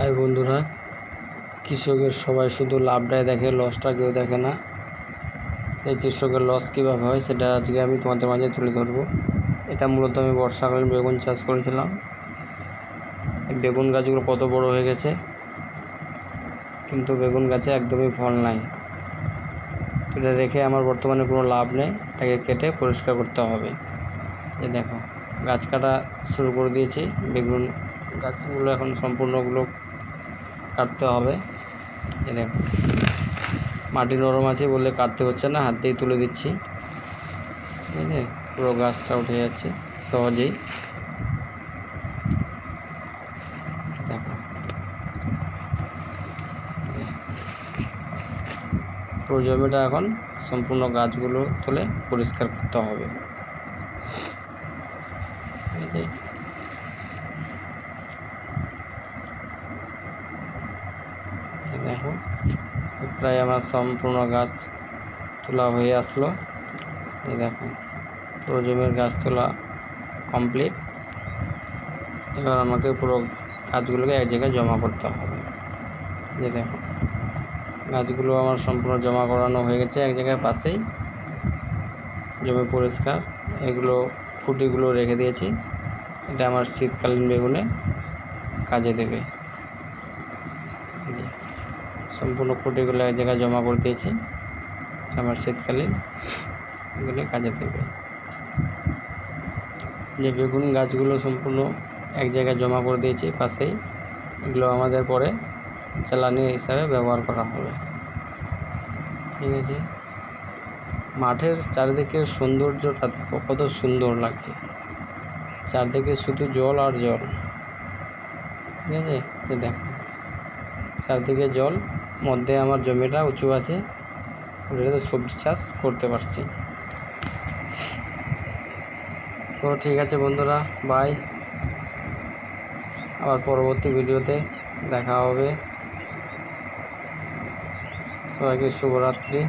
High বন্ধুরা, কৃষকের সবাই শুধু লাভটাই দেখে, লসটা কেউ দেখে না। সেই কৃষকের লস কীভাবে হয় সেটা আজকে আমি তোমাদের মাঝে তুলে ধরবো। এটা মূলত আমি বর্ষাকালীন বেগুন চাষ করেছিলাম। এই বেগুন গাছগুলো কত বড় হয়ে গেছে, কিন্তু বেগুন গাছে একদমই ফল নাই। এটা রেখে আমার বর্তমানে কোনো লাভ নেই, এটাকে কেটে পরিষ্কার করতে হবে। এই দেখো, গাছ কাটা শুরু করে দিয়েছি। বেগুন গাছগুলো এখন সম্পূর্ণগুলো কাটতে হবে। এই দেখো, মাটি নরম আছে বলে কাটতে হচ্ছে না, হাত দিয়ে তুলে দিচ্ছি। ঠিক আছে, পুরো গাছটা উঠে যাচ্ছে সহজেই। দেখো, পুরো জমিটা এখন সম্পূর্ণ গাছগুলো তুলে পরিষ্কার করতে হবে। দেখো, প্রায় আমার সম্পূর্ণ গাছ তোলা হয়ে আসলো। এই দেখো, পুরো জমির গাছ তোলা কমপ্লিট। এবার আমাকে পুরো গাছগুলোকে এক জায়গায় জমা করতে হবে। যে দেখো, গাছগুলো আমার সম্পূর্ণ জমা করানো হয়ে গেছে এক জায়গায় পাশেই। জমি পরিষ্কার, এগুলো খুঁটিগুলো রেখে দিয়েছি। এটা আমার শীতকালীন বেগুনে কাজে দেবে। সম্পূর্ণ খুঁটিগুলো এক জায়গায় জমা করে দিয়েছি, আমার শীতকালীন এগুলো কাজে দেবে। যে বেগুন গাছগুলো সম্পূর্ণ এক জায়গায় জমা করে দিয়েছি পাশেই, এগুলো আমাদের পরে জ্বালানি হিসাবে ব্যবহার করা হবে। ঠিক আছে, মাঠের চারিদিকের সৌন্দর্যটা দেখো কত সুন্দর লাগছে। চারদিকে শুধু জল আর জল। ঠিক আছে, দেখো চারদিকে জল, মধ্যে আমার জমিটা উঁচু আছে, ওটাতে সবজি চাষ করতে পারছি। তো ঠিক আছে বন্ধুরা, বাই। আবার পরবর্তী ভিডিওতে দেখা হবে। সবাইকে শুভরাত্রি।